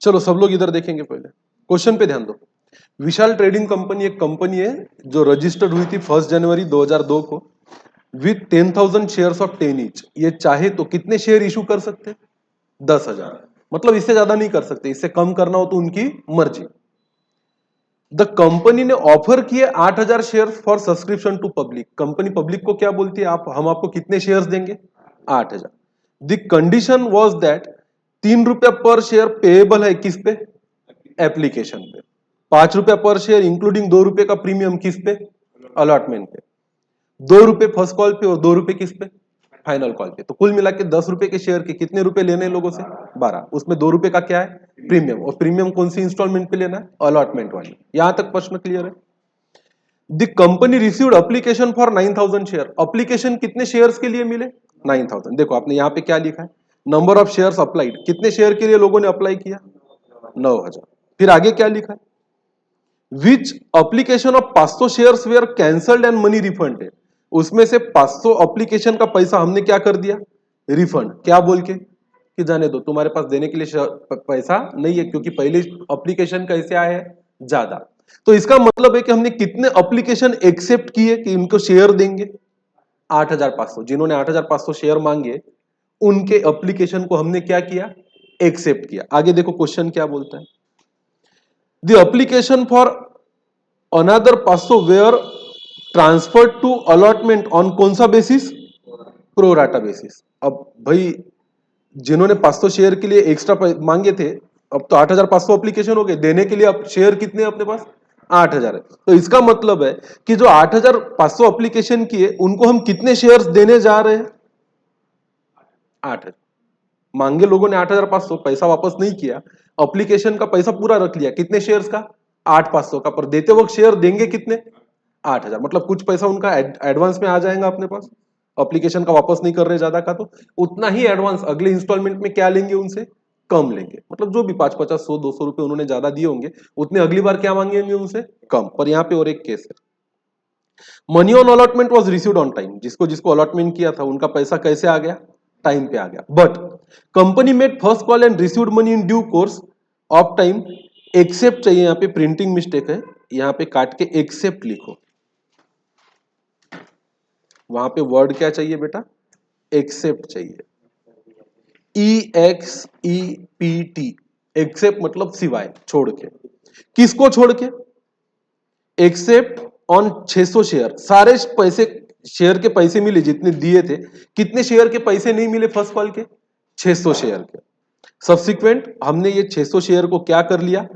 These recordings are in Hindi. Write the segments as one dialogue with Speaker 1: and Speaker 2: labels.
Speaker 1: चलो सब लोग इधर देखेंगे, पहले क्वेश्चन पे ध्यान दो। विशाल ट्रेडिंग कंपनी एक कंपनी है जो रजिस्टर्ड हुई थी 1 जनवरी 2002 को विथ 10,000 शेयर्स ऑफ 10 ईच। ये चाहे तो कितने शेयर इशू कर सकते हैं? 10,000। मतलब इससे ज्यादा नहीं कर सकते, इससे कम करना हो तो उनकी मर्जी। द कंपनी ने ऑफर किए 8,000 share for subscription to public. Company public को क्या बोलती है, हम आपको कितने शेयर्स देंगे? 8,000। द कंडीशन वॉज दैट 3 रुपया पर शेयर पेएबल है किस पे? एप्लीकेशन पे। 5 रुपया पर शेयर इंक्लूडिंग 2 रुपए का प्रीमियम किस पे? अलॉटमेंट पे। 2 रुपए फर्स्ट कॉल पे और 2 रुपए किस पे? फाइनल कॉल पे। तो कुल मिला के 10 रुपए के शेयर के कितने रुपए लेने हैं लोगों से? 12। उसमें 2 रुपए का क्या है? प्रीमियम। और प्रीमियम कौन सी इंस्टॉलमेंट पे लेना है? अलॉटमेंट वाली। यहां तक प्रश्न क्लियर है? The company received application for 9,000 share. Application कितने शेयर्स के लिए मिले? 9,000। देखो आपने यहां पे क्या लिखा है, नंबर ऑफ शेयर्स अप्लाइड। कितने शेयर के लिए लोगों ने अप्लाई किया? 9,000। फिर आगे क्या लिखा है, which application of 500 shares where cancelled and money refund. उसमें से 500 एप्लीकेशन का पैसा हमने क्या कर दिया? रिफंड। क्या बोल के कि जाने दो, तुम्हारे पास देने के लिए पैसा नहीं है, क्योंकि पहले एप्लीकेशन कैसे आए हैं? ज्यादा। तो इसका मतलब है कि हमने कितने एप्लीकेशन एक्सेप्ट किए कि इनको शेयर देंगे? 8,500। जिन्होंने 8,500 शेयर मांगे उनके एप्लीकेशन को हमने क्या किया? एक्सेप्ट किया। आगे देखो क्वेश्चन क्या बोलता है, the application for another 500 were transfer to allotment on कौन सा बेसिस? Pro rata basis. अब भाई जिन्होंने 500 शेयर के लिए एक्स्ट्रा मांगे थे, अब तो 8,500 एप्लीकेशन हो गए, देने के लिए अब शेयर कितने अपने पास? 8,000 है। तो इसका मतलब है कि जो 8,500 एप्लीकेशन किए उनको हम कितने शेयर्स देने जा रहे हैं? 8,000। मांगे लोगों ने 8,500, पैसा वापस नहीं किया, एप्लीकेशन का पैसा पूरा रख लिया। कितने शेयर्स का? 8,500 का। पर देते वक्त शेयर देंगे कितने? 8,000। मतलब कुछ पैसा उनका एडवांस में आ जाएगा अपने पास, एप्लीकेशन का वापस नहीं कर रहे ज्यादा का, तो उतना ही एडवांस अगले इंस्टॉलमेंट में क्या लेंगे उनसे? कम लेंगे। मतलब जो भी 550 100 200 रुपए उन्होंने ज्यादा दिए होंगे, उतने अगली बार क्या मांगेंगे उनसे? कम। पर यहाँ पे और एक केस है, money on allotment was received on time. जिसको जिसको अलॉटमेंट किया था उनका पैसा कैसे आ गया? टाइम पे आ गया। But company made first call and received money in due course of time except. चाहिए, यहाँ पे प्रिंटिंग मिस्टेक है, यहाँ पे काट के एक्सेप्ट लिखो। वहां पे वर्ड क्या चाहिए बेटा? एक्सेप्ट चाहिए। EXEPT। एक्सेप्ट मतलब सिवाय, छोड़ के। किसको छोड़ के? Except on 600 share. सारे पैसे, शेयर के पैसे मिले जितने दिए थे। कितने शेयर के पैसे नहीं मिले फर्स्ट कॉल के? 600 शेयर के। सब्सिक्वेंट हमने ये 600 शेयर को क्या कर लिया?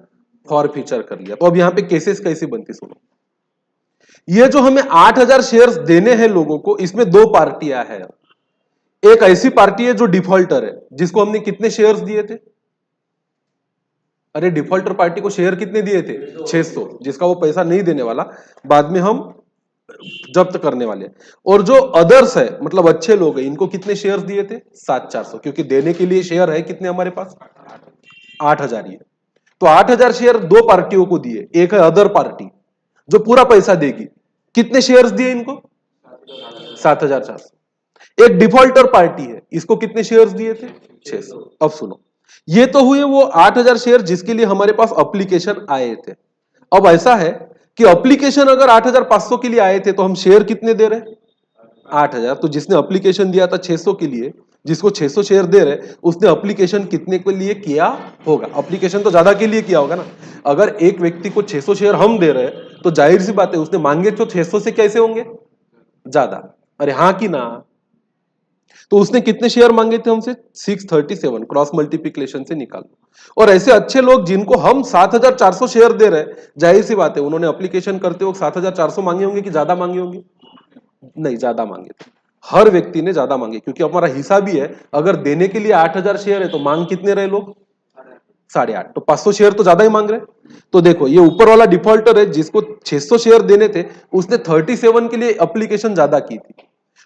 Speaker 1: फॉरफीचर कर लिया। तो अब यहां पे केसेस कैसे बनती सुनो। ये जो हमें 8,000 शेयर्स देने हैं लोगों को, इसमें दो पार्टियां हैं। एक ऐसी पार्टी है जो डिफॉल्टर है, जिसको हमने कितने शेयर्स दिए थे? अरे डिफॉल्टर पार्टी को शेयर कितने दिए थे? 600, जिसका वो पैसा नहीं देने वाला, बाद में हम जब्त करने वाले। और जो अदर्स है, मतलब अच्छे लोग हैं, इनको कितने शेयर्स दिए थे? 7,400। क्योंकि देने के लिए शेयर है कितने हमारे पास? 8,000 ही है। तो 8,000 शेयर दो पार्टियों को दिए। एक है अदर पार्टी जो पूरा पैसा देगी। कितने शेयर्स दिए इनको? 7,400। एक डिफॉल्टर पार्टी है, इसको कितने शेयर्स दिए थे? 600। अब सुनो, ये तो हुए वो 8,000 शेयर जिसके लिए हमारे पास एप्लीकेशन आए थे। अब ऐसा है कि एप्लीकेशन अगर 8,500 के लिए आए थे तो हम शेयर कितने दे रहे हैं? 8,000। तो जिसने एप्लीकेशन दिया था 600 के लिए, जिसको 600 शेयर दे रहे, उसने एप्लीकेशन कितने के लिए किया होगा? एप्लीकेशन तो ज्यादा के लिए किया होगा ना। अगर एक व्यक्ति को 600 शेयर हम दे रहे हैं तो जाहिर सी बात है उसने मांगे तो 600 से कैसे होंगे? ज्यादा। अरे हाँ कि ना? तो उसने कितने शेयर मांगे थे हमसे? 637। क्रॉस मल्टीप्लिकेशन से निकालो। और ऐसे अच्छे लोग जिनको हम 7,400 शेयर दे रहे हैं, जाहिर सी बात है उन्होंने एप्लीकेशन करते वक्त 7,400 मांगे होंगे कि ज्यादा मांगे होंगे? नहीं, ज्यादा मांगे थे। हर व्यक्ति ने ज्यादा मांगे, क्योंकि हमारा हिसाब ही है, अगर देने के लिए 8,000 शेयर है तो मांग कितने रहे लोग? 8.5। तो 500 शेयर तो ज्यादा ही मांग रहे। तो देखो ये ऊपर वाला डिफॉल्टर है जिसको 600 शेयर देने थे, उसने 37 के लिए एप्लीकेशन ज्यादा की थी।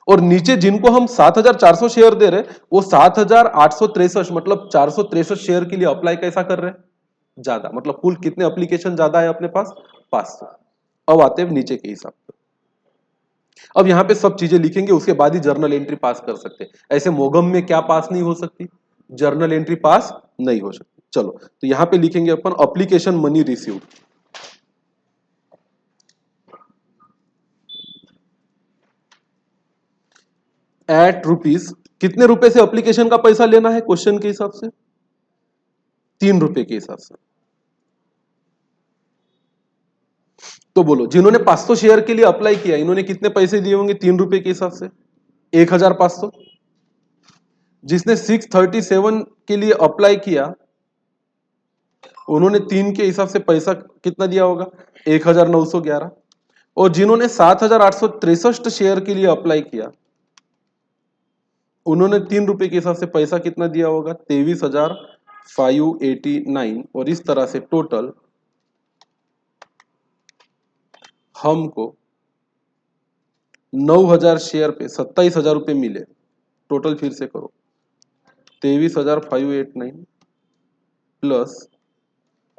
Speaker 1: और नीचे जिनको हम 7,400 शेयर दे रहे, वो 7,863, मतलब 463 शेयर के लिए अप्लाई कैसा कर रहे? ज्यादा। मतलब कुल कितने एप्लीकेशन ज्यादा है अपने पास? 500। अब आते हैं नीचे के हिसाब पे। अब यहां पे सब चीजें लिखेंगे, उसके बाद ही जर्नल एंट्री पास कर सकते हैं। ऐसे मोगम में क्या पास नहीं हो सकती? जर्नल एंट्री पास नहीं हो सकती। चलो तो यहां पे लिखेंगे अपन application money received. Eight rupees, कितने रुपए से एप्लीकेशन का पैसा लेना है क्वेश्चन के हिसाब से? 3 रुपए के हिसाब से। तो बोलो जिन्होंने 500 शेयर के लिए अप्लाई किया इन्होंने कितने पैसे दिए होंगे 3 रुपए के हिसाब से? 1500। जिसने 637 के लिए अप्लाई किया उन्होंने 3 के हिसाब से पैसा कितना दिया होगा? 1911। और जिन्होंने 7863 शेयर के लिए अप्लाई किया उन्होंने 3 रुपए के हिसाब से पैसा कितना दिया होगा? 23,589। और इस तरह से टोटल हमको 9,000 शेयर पे 27,000 रुपए मिले। टोटल फिर से करो, 23,589 प्लस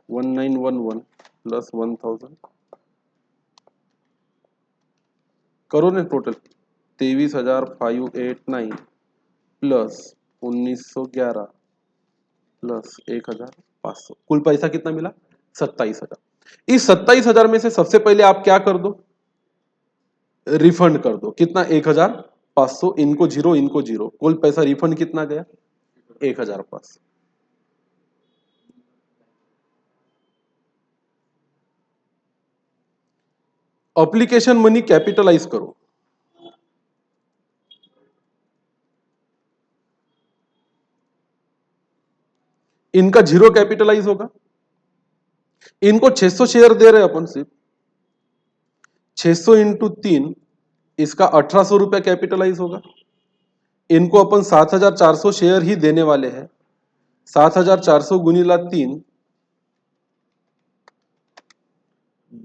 Speaker 1: 1911 प्लस 1000, करो ना टोटल। 23,589 प्लस 1911 प्लस 1,500, कुल पैसा कितना मिला? 27,000। इस 27,000 में से सबसे पहले आप क्या कर दो? रिफंड कर दो। कितना? 1,500। इनको जीरो, इनको जीरो, कुल पैसा रिफंड कितना गया? 1,500। एप्लीकेशन मनी कैपिटलाइज करो। इनका जीरो कैपिटलाइज होगा। इनको 600 शेयर दे रहे अपन, सिर्फ 600 इंटू 3, इसका 1,800 रुपया कैपिटलाइज होगा। इनको अपन 7,400 शेयर ही देने वाले हैं। 7,400 गुनीला 3,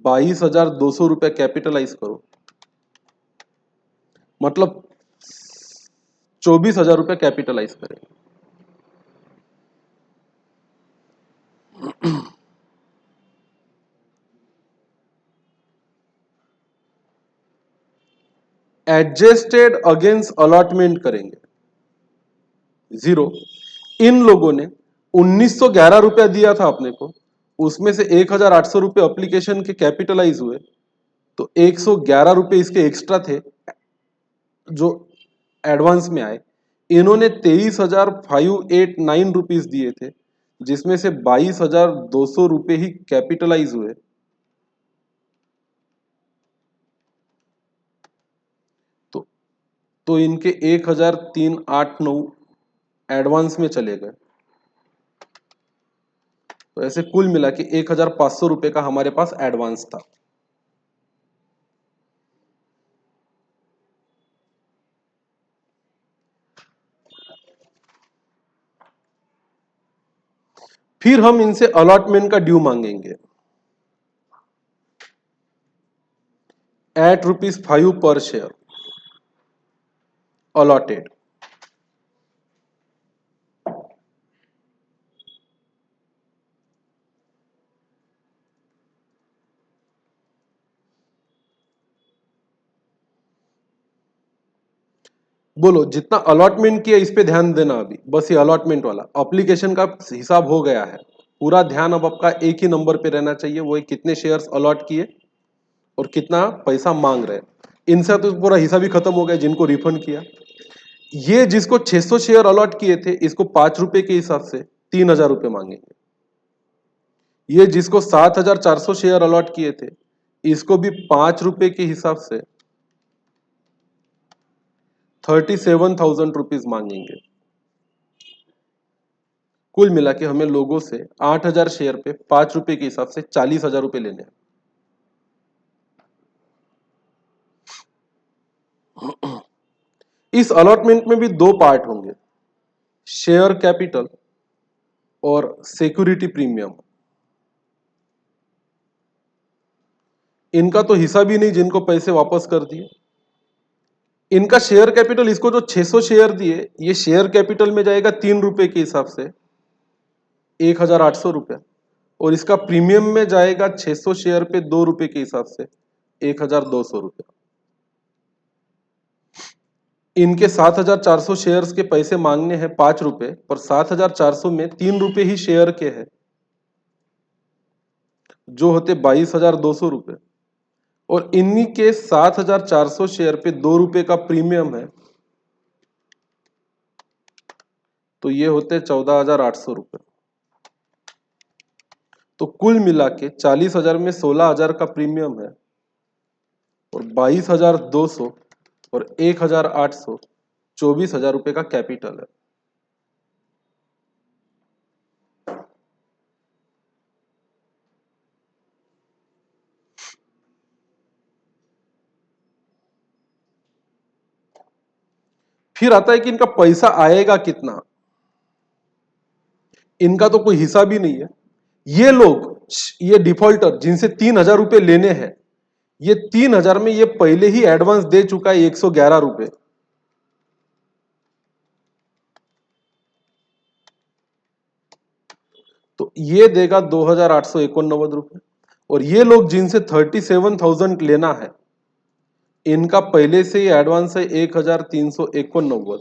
Speaker 1: 22,200 रुपया कैपिटलाइज करो, मतलब 24,000 रुपया कैपिटलाइज करेंगे। एडजस्टेड अगेंस्ट अलॉटमेंट करेंगे 0। इन लोगों ने 1,911 रुपया दिया था अपने को, उसमें से 1,800 रुपये एप्लीकेशन के कैपिटलाइज हुए, तो 111 रुपये इसके एक्स्ट्रा थे जो एडवांस में आए। इन्होंने 23,589 रुपीज दिए थे, जिसमें से 22,200 रुपये ही कैपिटलाइज हुए। तो इनके 1,389 एडवांस में चले गए। तो ऐसे कुल मिला के 1,500 रुपये का हमारे पास एडवांस था। फिर हम इनसे अलॉटमेंट का ड्यू मांगेंगे एट ₹5 पर शेयर अलॉटेड। बोलो जितना अलॉटमेंट किया इस पे ध्यान देना। अभी बस ये अलॉटमेंट वाला एप्लीकेशन का हिसाब हो गया है। पूरा ध्यान अब आपका एक ही नंबर पे रहना चाहिए, वो कितने शेयर्स अलॉट किए और कितना पैसा मांग रहे। इनसे तो पूरा हिसाब ही खत्म हो गया जिनको रिफंड किया। ये जिसको 600 शेयर अलॉट किए थे इसको 5 रुपए के हिसाब से 3,000 रुपये मांगेंगे। ये जिसको 7,400 शेयर अलॉट किए थे इसको भी 5 रुपए के हिसाब से 37,000 रुपीज मांगेंगे। कुल मिला के हमें लोगों से 8,000 शेयर पे 5 रुपए के हिसाब से 40,000 रुपए लेने हैं। इस अलॉटमेंट में भी 2 पार्ट होंगे, शेयर कैपिटल और सिक्योरिटी प्रीमियम। इनका तो हिसाब ही नहीं जिनको पैसे वापस कर दिए। इनका शेयर कैपिटल, इसको जो 600 शेयर दिए ये शेयर कैपिटल में जाएगा 3 रुपए के हिसाब से 1,800 रुपया, और इसका प्रीमियम में जाएगा 600 शेयर पे 2 रुपए के हिसाब से 1,200 रुपया। इनके 7,400 शेयर्स के पैसे मांगने हैं 5 रुपए, पर 7,400 में 3 रुपए ही शेयर के हैं, जो होते 22,200 रुपए, और इन्हीं के 7,400 शेयर पे 2 रुपए का प्रीमियम है, तो ये होते 14,800 रुपए। तो कुल मिला के 40,000 में 16,000 का प्रीमियम है, और 22,200 और 1,800, 24,000 रुपए का कैपिटल है। फिर आता है कि इनका पैसा आएगा कितना। इनका तो कोई हिसाब ही नहीं है। ये लोग, ये डिफॉल्टर जिनसे 3,000 रुपए लेने हैं, ये 3,000 में ये पहले ही एडवांस दे चुका है 111 रुपए। तो ये देगा 2,889 रुपए, और ये लोग जिनसे 37,000 लेना है, इनका पहले से ही एडवांस है 1,389।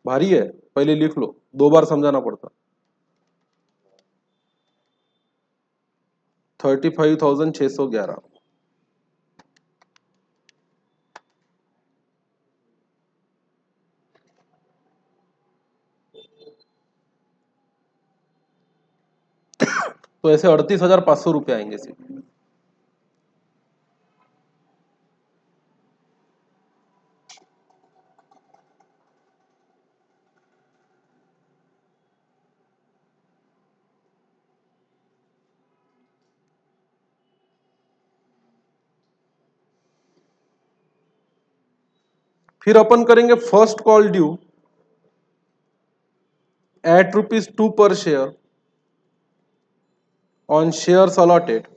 Speaker 1: भारी है, पहले लिख लो, 2 बार समझाना पड़ता। 35,611। तो ऐसे 38,500 रुपए आएंगे सिर्फ। फिर अपन करेंगे फर्स्ट कॉल ड्यू एट ₹2 पर शेयर ऑन शेयर्स अलॉटेड।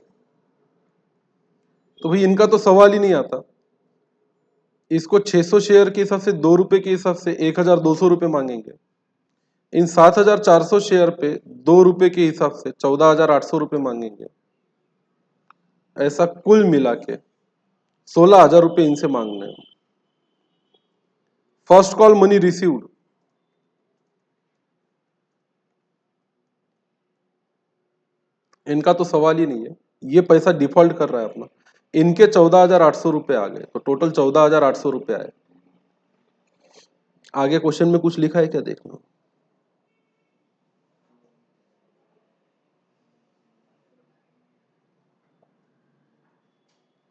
Speaker 1: तो भाई इनका तो सवाल ही नहीं आता। इसको 600 शेयर के हिसाब से 2 रुपए के हिसाब से 1,200 रुपए मांगेंगे। इन 7,400 शेयर पे 2 रुपए के हिसाब से 14,800 रुपए मांगेंगे। ऐसा कुल मिला के 16,000 रुपए इनसे मांगने हैं। फर्स्ट कॉल मनी रिसीव्ड, इनका तो सवाल ही नहीं है, ये पैसा डिफॉल्ट कर रहा है अपना। इनके 14,800 रुपए आ गए, तो टोटल 14,800 रुपए आए। आगे क्वेश्चन में कुछ लिखा है क्या, देखना।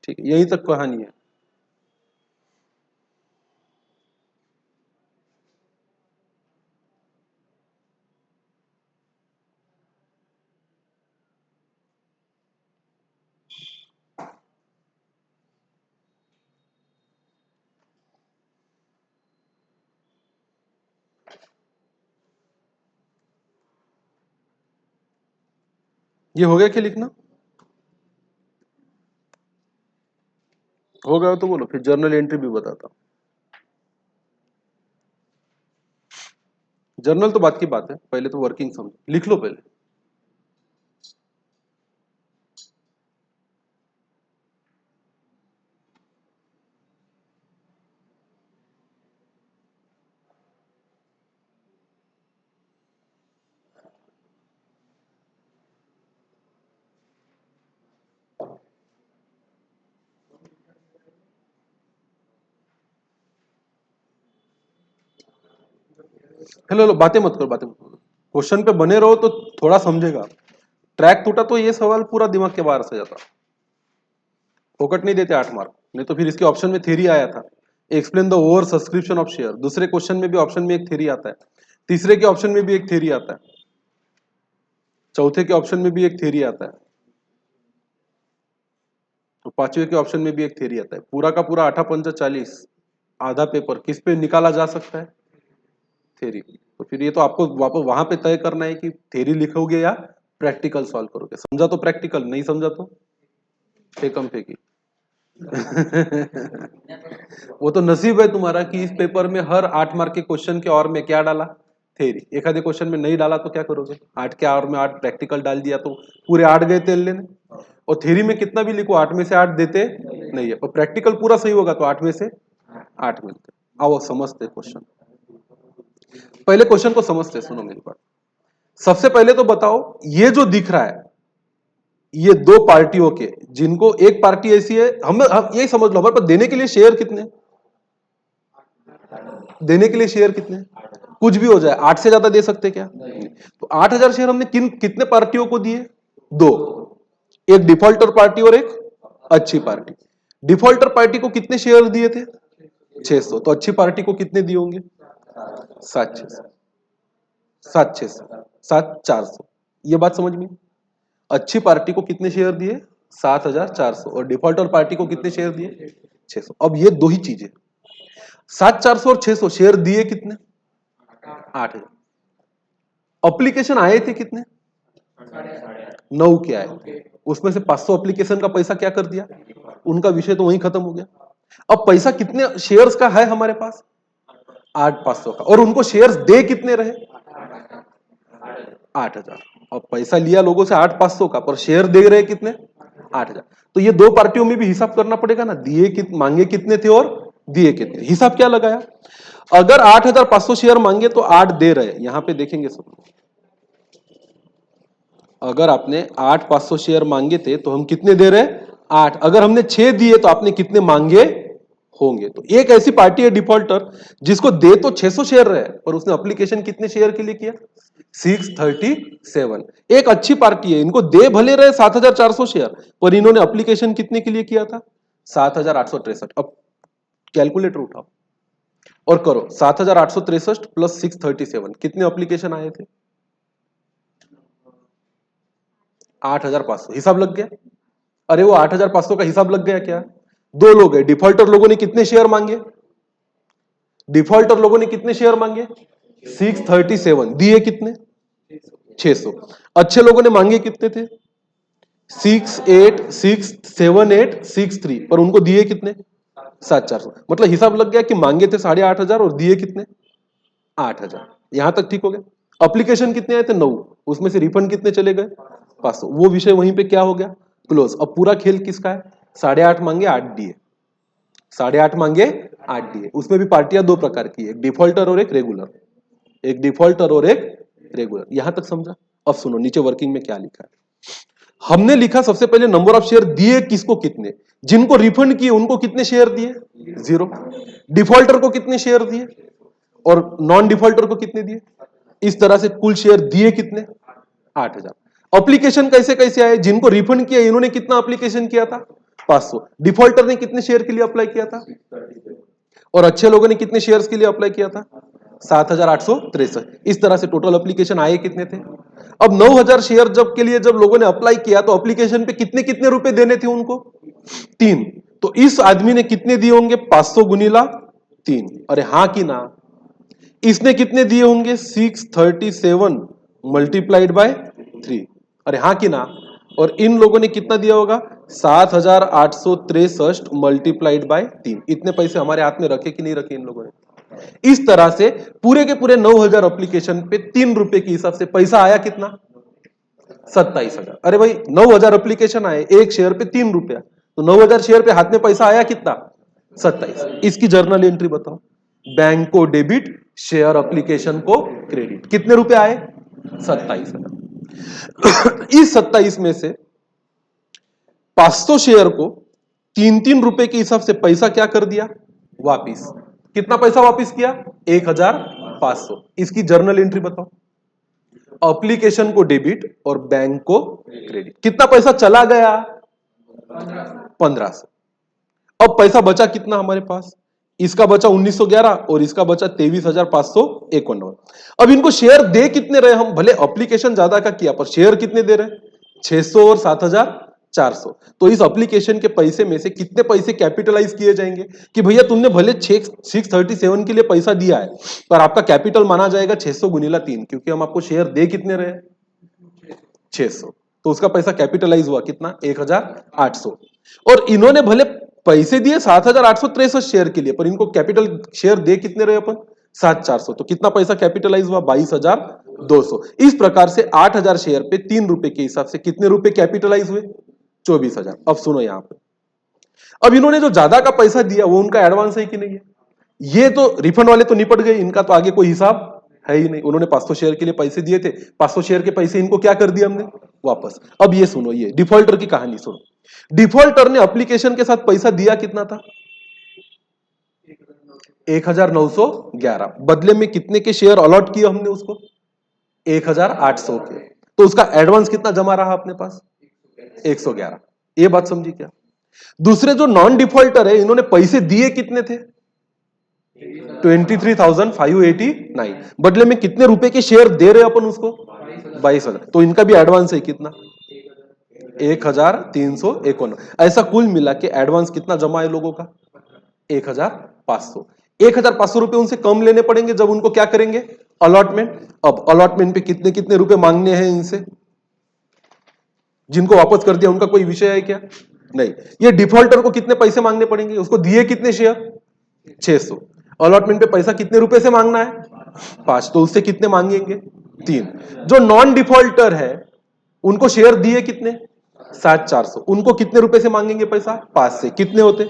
Speaker 1: ठीक है, यहीं तक कहानी है। ये हो गया क्या लिखना? हो गया तो बोलो, फिर जर्नल एंट्री भी बताता। जर्नल तो बात की बात है, पहले तो वर्किंग समझो, लिख लो पहले। हेलो लो, बातें मत करो, बातें मत करो। क्वेश्चन पे बने रहो तो थोड़ा समझेगा। ट्रैक टूटा तो ये सवाल पूरा दिमाग के बाहर से जाता। फोकट नहीं देते 8 मार्क, नहीं तो फिर इसके ऑप्शन में थ्योरी आया था, explain the over subscription of share. दूसरे क्वेश्चन में भी ऑप्शन में एक थ्योरी आता है, तीसरे के ऑप्शन में भी एक थ्योरी आता है, चौथे के ऑप्शन में भी एक थ्योरी आता है, तो पांचवे के ऑप्शन में भी एक थ्योरी आता है। पूरा का पूरा 8 पंचा 40, आधा पेपर किस पे निकाला जा सकता है? थ्योरी। तो फिर ये तो आपको वापस वहां पे तय करना है कि थ्योरी लिखोगे या प्रैक्टिकल सॉल्व करोगे। समझा तो प्रैक्टिकल, नहीं समझा तो फेकम फेंकी। वो तो नसीब है तुम्हारा कि इस पेपर में हर 8 मार्क के क्वेश्चन के और में क्या डाला, थ्योरी। एक आधे क्वेश्चन में नहीं डाला तो क्या करोगे? 8 के और में 8 प्रैक्टिकल डाल दिया तो पूरे 8 गए तेल लेने। और थ्योरी में कितना भी लिखो 8 में से 8 देते नहीं है, पर प्रैक्टिकल पूरा सही होगा तो 8 में से 8 मिलते। आओ समझते क्वेश्चन। पहले क्वेश्चन को समझते, सुनो मेरी बात। सबसे पहले तो बताओ, ये जो दिख रहा है ये दो पार्टियों के, जिनको एक पार्टी ऐसी है, हम यही समझ लो हमारे पास देने के लिए शेयर कितने, देने के लिए शेयर कितने, कुछ भी हो जाए, 8 से ज्यादा दे सकते क्या? तो 8000 शेयर हमने कितने पार्टियों को दिए? दो, एक डिफॉल्टर पार्टी और एक अच्छी पार्टी। डिफॉल्टर पार्टी को कितने शेयर दिए थे? 600। तो अच्छी पार्टी को कितने दिए होंगे? 700, 7,400। ये बात समझ में? अच्छी पार्टी को कितने शेयर दिए? 7,400। और डिफॉल्टर पार्टी को कितने शेयर दिए? 600। अब ये दो ही चीजें, 7,400 और 600 शेयर दिए कितने? 8,000। एप्लीकेशन आए थे कितने? 9 के आए। उसमें से 500 एप्लीकेशन का पैसा क्या कर दिया? उनका विषय तो वहीं खत्म हो गया। अब पैसा कितने शेयर्स का है हमारे पास? 8,500 का। और उनको शेयर्स दे कितने रहे? 8,000। अब पैसा लिया लोगों से 8,500 का, पर शेयर दे रहे कितने? 8,000। तो ये दो पार्टियों में भी हिसाब करना पड़ेगा ना, दिए मांगे कितने थे और दिए कितने। हिसाब क्या लगाया? अगर 8,500 शेयर मांगे तो 8 दे रहे, यहां पे देखेंगे सब। अगर आपने 8,500 शेयर मांगे थे तो हम कितने दे रहे? 8। अगर हमने 6 दिए तो आपने कितने मांगे होंगे? तो एक ऐसी पार्टी है डिफॉल्टर जिसको दे तो 600 शेयर रहे, पर उसने एप्लीकेशन कितने शेयर के लिए किया? 637। एक अच्छी पार्टी है, इनको दे भले रहे 7,400 शेयर, पर इन्होंने एप्लीकेशन कितने के लिए किया था? 7,863। अब कैलकुलेटर उठाओ और करो 7,863 प्लस 637, कितने एप्लीकेशन आए थे? 8,500। हिसाब लग गया? अरे वो 8,500 का हिसाब लग गया क्या? दो लोग है, डिफॉल्टर लोगों ने कितने शेयर मांगे? डिफॉल्टर लोगों ने कितने शेयर मांगे? 637। दिए कितने? 600। अच्छे लोगों ने मांगे कितने थे? 68,678,63, पर उनको दिए कितने? 7,400। मतलब हिसाब लग गया कि मांगे थे 8,500 और दिए कितने? 8,000। यहां तक ठीक हो गया। एप्लीकेशन कितने आए थे? 9। उसमें से रिफंड कितने चले गए? 500। वो विषय वहीं पे क्या हो गया? क्लोज। अब पूरा खेल किसका है? 8.5 मांगे 8 दिए, 8.5 मांगे 8 दिए। उसमें भी पार्टियां दो प्रकार की, एक डिफॉल्टर और एक रेगुलर, एक डिफॉल्टर और एक रेगुलर। यहां तक समझा? अब सुनो नीचे वर्किंग में क्या लिखा है। हमने लिखा सबसे पहले नंबर ऑफ शेयर दिए किसको कितने, जिनको रिफंड किए उनको कितने शेयर दिए? 0। डिफॉल्टर को कितने शेयर दिए और नॉन डिफॉल्टर को कितने दिए? इस तरह से कुल शेयर दिए कितने? 8,000। एप्लीकेशन कैसे कैसे आए? जिनको रिफंड किया इन्होंने कितना एप्लीकेशन किया था? 500। डिफॉल्टर ने कितने शेयर के लिए अप्लाई किया था? और अच्छे लोगों ने कितने शेयर्स के लिए अप्लाई किया था? 7,863। इस तरह से टोटल एप्लीकेशन आए कितने थे? अब 9,000 शेयर जब के लिए जब लोगों ने अप्लाई किया तो एप्लीकेशन पे कितने कितने रुपए देने थे उनको? 3। तो इस आदमी ने कितने दिए होंगे? 500 गुनीला 3। अरे हाँ कि ना? इसने कितने दिए होंगे? 637 मल्टीप्लाइड बाय 3। अरे हाँ कि ना? और इन लोगों ने कितना दिया होगा? 7,863 मल्टीप्लाइड बाय 3। इतने पैसे हमारे हाथ में रखे कि नहीं रखे इन लोगों ने? इस तरह से पूरे के पूरे 9,000 एप्लीकेशन पे 3 रुपए के हिसाब से पैसा आया कितना? 27,000। अरे भाई 9,000 एप्लीकेशन आए, एक शेयर पे 3 रुपया, तो 9,000 शेयर पे हाथ में पैसा आया कितना? 27। इसकी जर्नल एंट्री बताओ। बैंक को डेबिट, शेयर एप्लीकेशन को क्रेडिट। कितने रुपए आए? 27,000। इस 27 में से 500 शेयर को 3-3 रुपए के हिसाब से पैसा क्या कर दिया? वापिस। कितना पैसा वापिस किया? 1,500। इसकी जर्नल एंट्री बताओ। एप्लीकेशन को डेबिट और बैंक को क्रेडिट। कितना पैसा चला गया? 1,500। अब पैसा बचा कितना हमारे पास? इसका बचा 1,911 और इसका बचा 23,551। अब इनको शेयर दे कितने रहे हम? भले एप्लीकेशन ज्यादा का किया पर शेयर कितने दे रहे? 600 और 7,400। तो इस एप्लीकेशन के पैसे में से कितने पैसे कैपिटलाइज किए जाएंगे कि भैया तुमने भले 637 के लिए पैसा दिया है, पर आपका कैपिटल माना जाएगा 600 गुनीला 3, क्योंकि हम आपको शेयर दे कितने रहे? 600। तो उसका पैसा कैपिटलाइज हुआ कितना? 1,800। और इन्होंने भले पैसे दिए 7,863 शेयर के लिए, पर इनको कैपिटल शेयर दे कितने रहे अपन? 7,400। तो कितना पैसा कैपिटलाइज हुआ? 22,200। इस प्रकार से 8,000 शेयर पे 3 रुपए के हिसाब से कितने रुपए कैपिटलाइज हुए? 24,000। अब सुनो यहां पे, अब इन्होंने जो ज्यादा का पैसा दिया वो उनका एडवांस है कि नहीं है? ये तो रिफंड वाले तो निपट गए, इनका तो आगे कोई हिसाब है ही नहीं। उन्होंने 500 शेयर के लिए पैसे दिए थे, 500 शेयर के पैसे इनको क्या कर दिया हमने? वापस। अब ये सुनो, ये डिफॉल्टर की कहानी सुनो। डिफॉल्टर ने एप्लीकेशन के साथ पैसा दिया कितना था? 1911। बदले में कितने के शेयर अलॉट किए हमने उसको? 1800 के। तो उसका एडवांस कितना जमा रहा अपने पास? 111। ये बात समझी क्या? दूसरे जो नॉन डिफॉल्टर है, इन्होंने पैसे दिए कितने थे? 23,589। बदले में कितने रुपए के शेयर दे रहे अपन उसको? 22,000। तो इनका भी एडवांस है कितना? 1,351। ऐसा कुल मिला के एडवांस कितना जमा है लोगों का? 1,500। 1,500 रुपए उनसे कम लेने पड़ेंगे जब उनको क्या करेंगे? अलॉटमेंट। अब अलॉटमेंट पे कितने कितने रुपए मांगने हैं इनसे? जिनको वापस कर दिया उनका कोई विषय है क्या? नहीं। ये डिफॉल्टर को कितने पैसे मांगने पड़ेंगे? उसको दिए कितने शेयर? 600। अलॉटमेंट पे पैसा कितने रुपए से मांगना है? 5। तो उससे कितने मांगेंगे? 3। जो नॉन डिफॉल्टर है उनको शेयर दिए कितने? 7,400। उनको कितने रुपए से मांगेंगे पैसा? 5 से। कितने होते?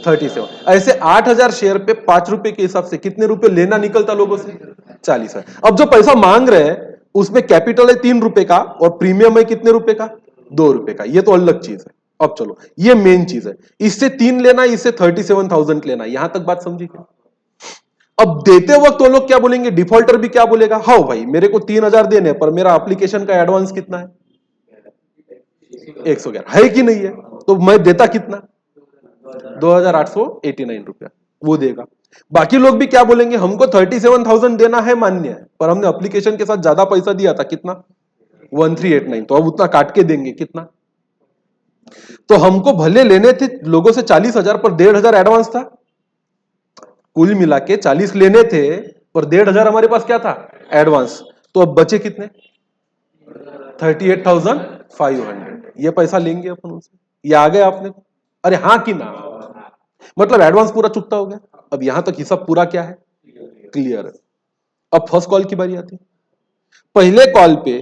Speaker 1: 37। ऐसे 8,000 शेयर पे 5 रुपए के हिसाब से कितने रुपए लेना निकलता लोगों से? 40 है। अब जो पैसा मांग रहे हैं उसमें कैपिटल है 3 रुपए का और प्रीमियम है कितने रुपए का? 2 रुपए का। ये तो अलग चीज है। अब चलो, ये मेन चीज है। इससे 3 लेना, इससे 37,000 लेना। यहां तक बात समझी क्या? अब देते वक्त वो लोग क्या बोलेंगे? डिफॉल्टर भी क्या बोलेगा? हाँ भाई, मेरे को 3,000 देने पर मेरा एप्लीकेशन का एडवांस कितना है? 111 है कि नहीं है? तो मैं देता कितना? 2,889 रुपया वो देगा। बाकी लोग भी क्या बोलेंगे? हमको 37,000 देना है, मान्य है, पर हमने एप्लीकेशन के साथ ज्यादा पैसा दिया था। कितना? 1389। तो अब उतना काट के देंगे कितना? तो हमको भले लेने थे लोगों से 40,000 पर 1,500 एडवांस था। कुल मिला के 40 लेने थे पर 1,500 हमारे पास क्या था? एडवांस। तो अब बचे कितने? 38,500। ये पैसा लेंगे अपन उनसे। ये आ गया आपने? अरे हाँ कि ना? मतलब एडवांस पूरा चुकता हो गया। अब यहां तक हिसाब पूरा क्या है? क्लियर है। अब फर्स्ट कॉल की बारी आती है। पहले कॉल पे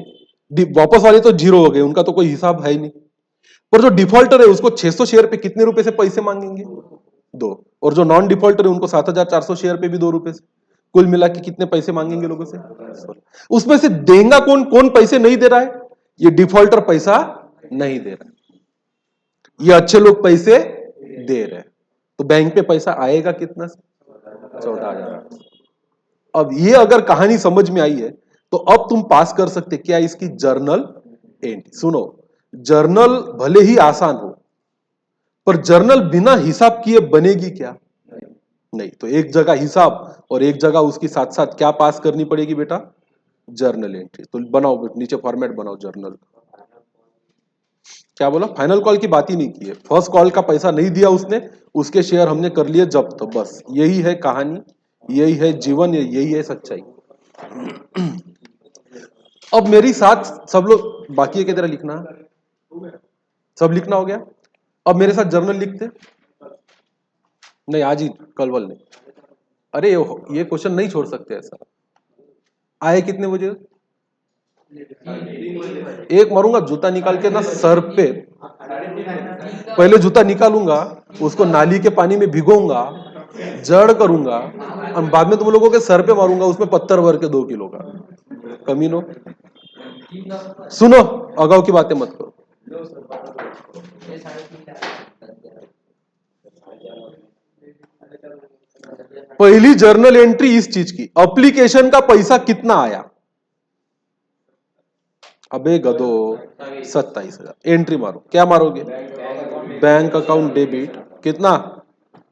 Speaker 1: वापस वाले तो जीरो हो गए, उनका तो कोई हिसाब है ही नहीं। पर जो डिफॉल्टर है उसको 600 शेयर पे कितने रुपए से पैसे मांगेंगे? 2। और जो नॉन डिफॉल्टर है उनको 7,400 शेयर पे भी 2 रुपए से। कुल मिला के कितने पैसे मांगेंगे लोगों से? उसमें से देगा कौन? कौन पैसे नहीं दे रहा है? ये डिफॉल्टर पैसा नहीं दे रहा है, ये अच्छे लोग पैसे दे रहे हैं। तो बैंक पे पैसा आएगा कितना? 14,000। अब ये अगर कहानी समझ में आई है तो अब तुम पास कर सकते क्या इसकी जर्नल एंट्री? सुनो, जर्नल भले ही आसान हो पर जर्नल बिना हिसाब किए बनेगी क्या? नहीं। तो एक जगह हिसाब और एक जगह उसकी साथ साथ क्या पास करनी पड़ेगी बेटा? Journal entry. तो बनाओ, नीचे फॉर्मेट बनाओ जर्नल। क्या बोला? फाइनल कॉल की बात ही नहीं की है। फर्स्ट कॉल का पैसा नहीं दिया उसने, उसके शेयर हमने कर लिए जब्त। तो बस यही है कहानी, यही है जीवन, यही है सच्चाई। अब मेरी साथ सब लोग बाकी की तरह लिखना, सब लिखना हो गया। अब मेरे साथ जर्नल लिखते। नहीं आज ही, कल वल नहीं। अरे ये क्वेश्चन नहीं छोड़ सकते ऐसा। आए कितने बजे? एक मारूंगा जूता निकाल के ना सर पे। पहले जूता निकालूंगा, उसको नाली के पानी में भिगोऊंगा, जड़ करूंगा और बाद में तुम लोगों के सर पे मारूंगा, उसमें पत्थर भर के 2 किलो का। कमीनो, सुनो, अगाऊ की बातें मत करो। पहली जर्नल एंट्री इस चीज की, एप्लीकेशन का पैसा कितना आया? अबे गधो, 27,000। एंट्री मारो। क्या मारोगे? बैंक अकाउंट डेबिट कितना?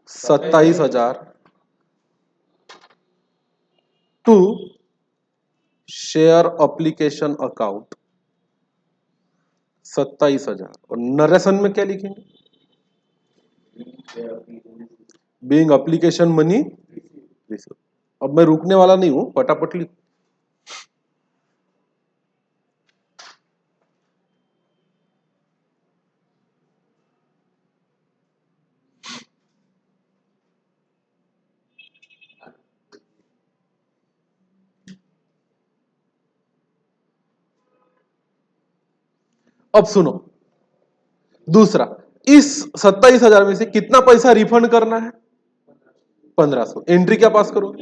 Speaker 1: 27,000 टू शेयर एप्लीकेशन अकाउंट 27,000। और नरेशन में क्या लिखेंगे? Being application money receive. अब मैं रुकने वाला नहीं हूं, फटाफट लिख। अब सुनो, दूसरा, इस 27,000 में से कितना पैसा रिफंड करना है? 1500। एंट्री क्या पास करो?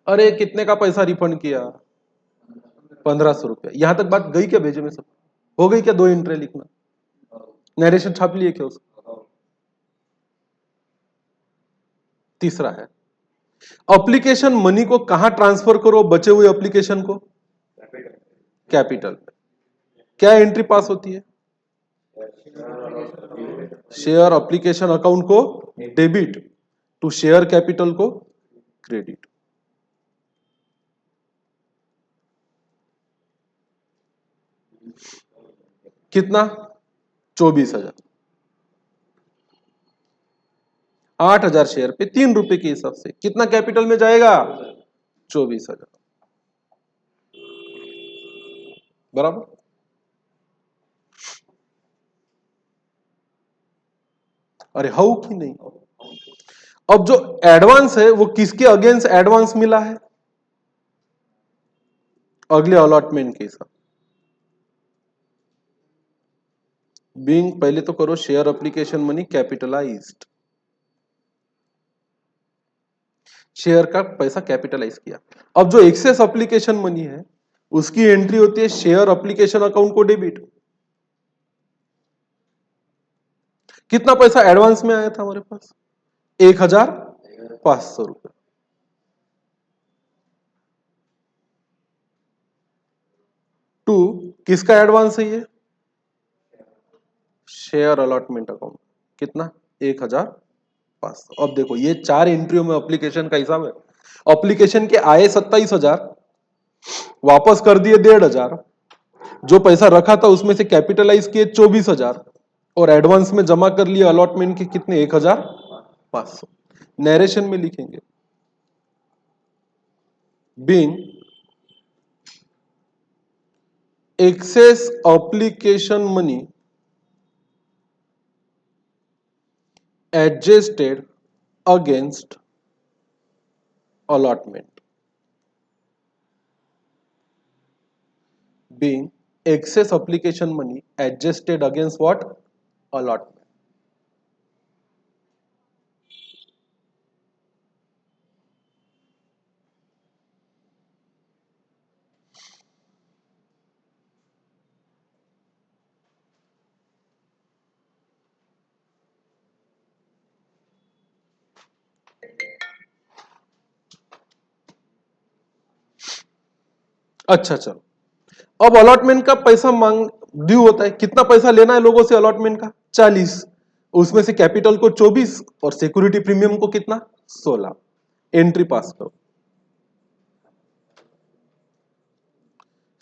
Speaker 1: अरे कितने का पैसा रिफंड किया? 1500 रुपया। यहां तक बात गई क्या भेजे में? सब हो गई क्या? 2 एंट्री लिखना, नरेशन छाप लिए क्या उसका? तीसरा है, एप्लीकेशन मनी को कहां ट्रांसफर करो? बचे हुए एप्लीकेशन को कैपिटल। क्या एंट्री पास होती है? शेयर एप्लीकेशन अकाउंट को डेबिट टू शेयर कैपिटल को क्रेडिट। कितना? 24,000। 8,000 शेयर पे 3 रुपए के हिसाब से कितना कैपिटल में जाएगा? 24,000। बराबर। अरे हाउ कि नहीं? अब जो एडवांस है वो किसके अगेंस्ट एडवांस मिला है? अगले अलॉटमेंट के हिसाब। बीइंग, पहले तो करो share application money capitalised. Share का पैसा कैपिटलाइज किया। अब जो एक्सेस एप्लीकेशन मनी है उसकी एंट्री होती है शेयर एप्लीकेशन अकाउंट को डेबिट। कितना पैसा एडवांस में आया था हमारे पास? 1,500 रुपए। टू, किसका एडवांस है ये? Share allotment account. कितना? 1,500। अब देखो ये 4 एंट्रियों में एप्लीकेशन का हिसाब है। एप्लीकेशन के आए 27,000, वापस कर दिए 1,500, जो पैसा रखा था उसमें से कैपिटलाइज किए 24,000 और एडवांस में जमा कर लिए अलॉटमेंट के कितने? 1,500। नरेशन में लिखेंगे, being excess application money adjusted against allotment, being excess application money adjusted against what? Allotment. अच्छा चलो, अब अलॉटमेंट का पैसा मांग ड्यू होता है। कितना पैसा लेना है लोगों से अलॉटमेंट का? 40। उसमें से कैपिटल को 24 और सिक्योरिटी प्रीमियम को कितना? 16। एंट्री पास करो।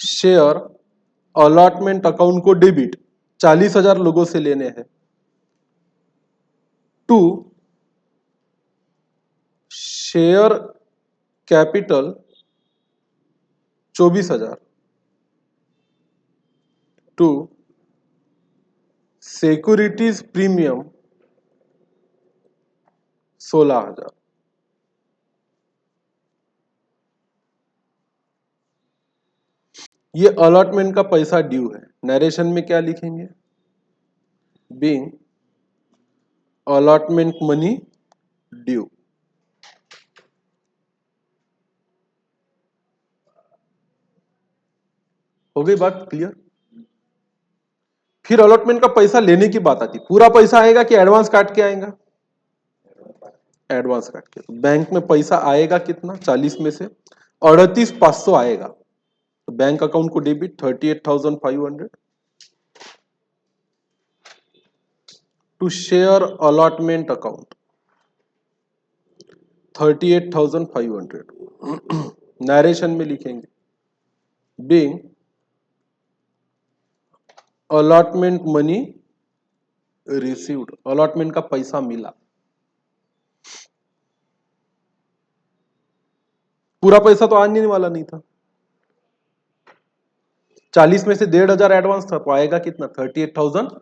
Speaker 1: शेयर अलॉटमेंट अकाउंट को डेबिट 40,000 लोगों से लेने हैं। To, share capital 24,000 to securities premium 16,000। ये अलॉटमेंट का पैसा ड्यू है। नरेशन में क्या लिखेंगे? Being allotment money due. हो गई बात क्लियर? फिर अलॉटमेंट का पैसा लेने की बात आती। पूरा पैसा आएगा कि एडवांस काट के आएगा? एडवांस काट के। तो बैंक में पैसा आएगा कितना? 40 में से 38,500 आएगा। तो बैंक अकाउंट को debit 38,500 to share allotment account 38,500। Narration में लिखेंगे, being allotment money received, allotment का पैसा मिला। पूरा पैसा तो आने वाला नहीं था, 40 में से 1,500 एडवांस था, तो आएगा कितना? 38,500।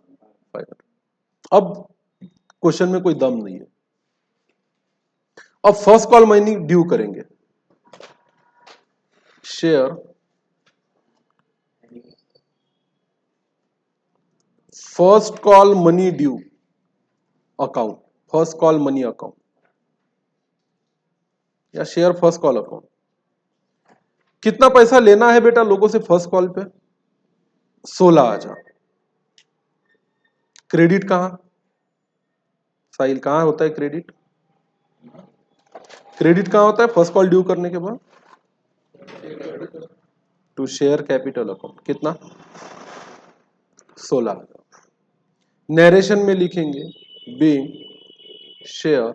Speaker 1: अब क्वेश्चन में कोई दम नहीं है। अब फर्स्ट कॉल मनी ड्यू करेंगे। Share first call money due account, first call money account या शेयर फर्स्ट कॉल अकाउंट। कितना पैसा लेना है बेटा लोगों से फर्स्ट कॉल पे? 16,000। क्रेडिट कहां? साहिल कहां होता है क्रेडिट? क्रेडिट कहां होता है फर्स्ट कॉल ड्यू करने के बाद? To share capital account. कितना? 16,000। नरेशन में लिखेंगे being share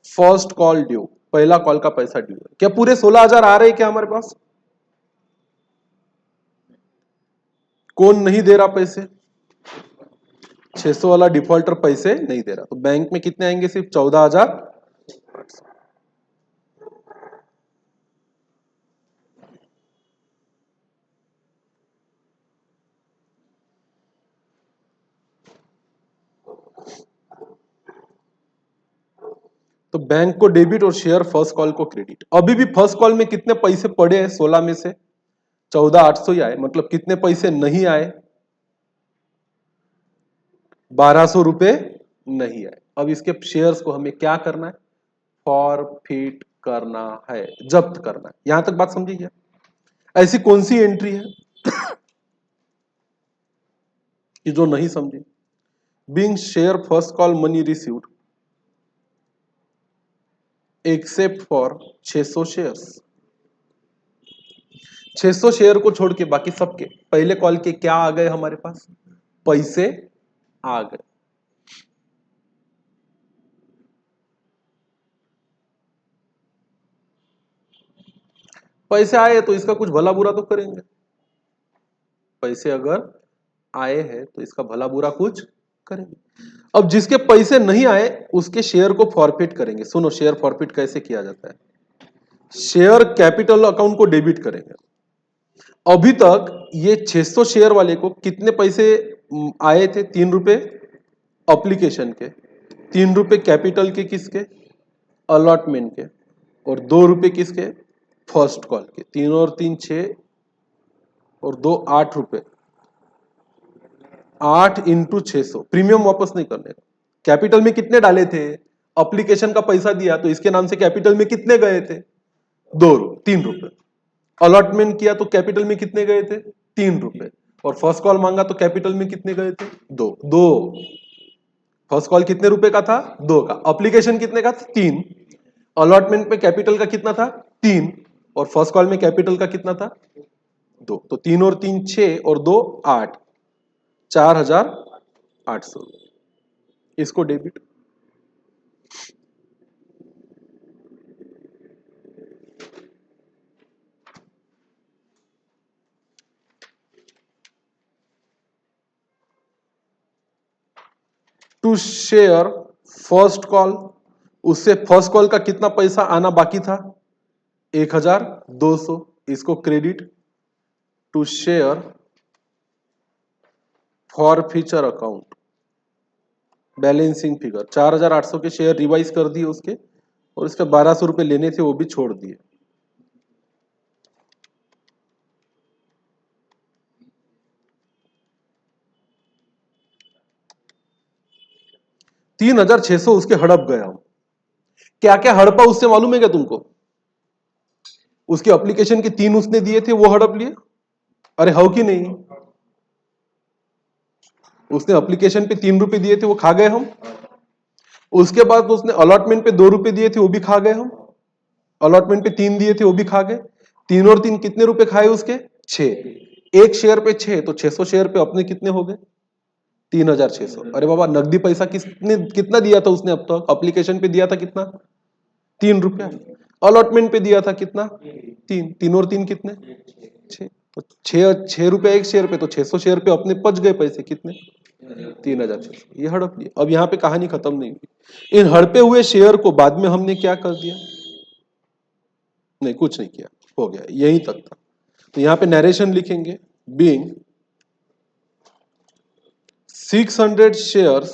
Speaker 1: first call due, पहला कॉल का पैसा ड्यू है। क्या पूरे 16,000 आ रहे हैं क्या हमारे पास? कौन नहीं दे रहा पैसे? 600 वाला डिफॉल्टर पैसे नहीं दे रहा, तो बैंक में कितने आएंगे? सिर्फ 14,000। तो बैंक को डेबिट और शेयर फर्स्ट कॉल को क्रेडिट। अभी भी फर्स्ट कॉल में कितने पैसे पड़े हैं? 16 में से 14,800 ही आए, मतलब कितने पैसे नहीं आए? 1,200 रुपए नहीं आए। अब इसके शेयर्स को हमें क्या करना है? फॉरफिट करना है, जब्त करना है। यहां तक बात समझी क्या? ऐसी कौन सी एंट्री है कि जो नहीं समझी? Being share first call money received except for 600 shares. 600 share को छोड़ के बाकी सबके पहले कॉल के क्या आ गए हमारे पास? पैसे आ गए। पैसे आए तो इसका कुछ भला बुरा तो करेंगे। पैसे अगर आए हैं तो इसका भला बुरा कुछ करेंगे। अब जिसके पैसे नहीं आए उसके शेयर को फॉरफिट करेंगे। सुनो, शेयर फॉरफिट कैसे किया जाता है? शेयर कैपिटल अकाउंट को डेबिट करेंगे। अभी तक ये 600 शेयर वाले को कितने पैसे आए थे? 3 रुपए अप्लीकेशन के, 3 रुपए कैपिटल के, किसके? अलॉटमेंट के, और 2 रुपए किसके? फर्स्ट कॉल के। 3 और 3 6 और 2 8 रुपए। 8 इंटू 600। प्रीमियम वापस नहीं करने का। कैपिटल में कितने डाले थे? अप्लीकेशन का पैसा दिया तो इसके नाम से कैपिटल में कितने गए थे? 3 रुपए। अलॉटमेंट किया तो कैपिटल में कितने गए थे? 3 रुपए। और फर्स्ट कॉल मांगा तो कैपिटल में कितने गए थे? 2। फर्स्ट कॉल कितने रुपए का था? 2 का। अप्लीकेशन कितने का था? 3। अलॉटमेंट में कैपिटल का कितना था? 3। और फर्स्ट कॉल में कैपिटल का कितना था? 2। तो 3 और 3 6 और 2 8, 4,800। इसको debit. To share first call, उससे फर्स्ट कॉल का कितना पैसा आना बाकी था? 1,200। इसको credit. To share forfeiture account balancing figure, 4,800 के शेयर रिवाइज कर दिए उसके, और इसके 1,200 रुपए लेने थे वो भी छोड़ दिए। $3,600 उसके हड़प गया। क्या क्या हड़पा उससे मालूम है क्या तुमको? उसके एप्लीकेशन के 3 उसने दिए थे, वो हड़प लिए। अरे हो कि नहीं? उसने एप्लीकेशन पे 3 रुपए दिए थे, वो खा गए हम। उसके बाद उसने अलॉटमेंट पे 2 रुपए दिए थे, वो भी खा गए हम। अलॉटमेंट पे 3 दिए थे, वो भी खा गए। 3 और 3 कितने रुपए खाए उसके? 6। एक शेयर पे 6, तो 600 शेयर पे अपने कितने हो गए? 3,600। अरे बाबा, नकदी पैसा कितना दिया था उसने अब तक? एप्लीकेशन पे दिया था कितना? 3 रुपया। अलॉटमेंट पे दिया था कितना? 3। 3 और 3 कितने? 6। तो 6 रुपए एक शेयर पे, तो 600 शेयर पे अपने पच गए पैसे कितने, 3600। ये हड़प लिया। अब यहाँ पे कहानी खत्म नहीं हुई। इन हड़पे हुए शेयर को बाद में हमने क्या कर दिया, नहीं कुछ नहीं किया, हो गया, यहीं तक था। तो यहाँ पे नरेशन लिखेंगे, being 600 shares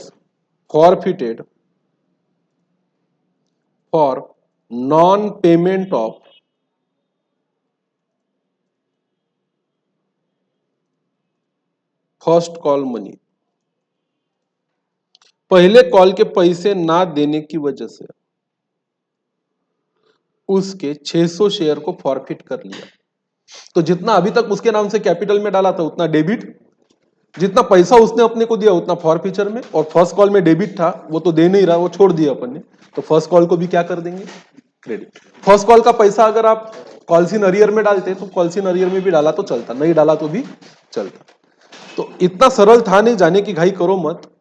Speaker 1: forfeited for non-payment of first call money. पहले कॉल के पैसे ना देने की वजह से उसके 600 शेयर को फॉरफिट कर लिया। तो जितना अभी तक उसके नाम से कैपिटल में डाला था उतना डेबिट, जितना पैसा उसने अपने को दिया उतना फॉरफीचर में, और फर्स्ट कॉल में डेबिट था वो तो दे नहीं रहा, वो छोड़ दिया अपन ने, तो फर्स्ट कॉल को भी क्या कर देंगे, क्रेडिट। फर्स्ट कॉल का पैसा अगर आप कॉल्स इन अरियर में डालते तो कॉल्स इन अरियर में भी डाला तो चलता, नहीं डाला तो भी चलता। तो इतना सरल था नहीं, जाने की घाई करो मत।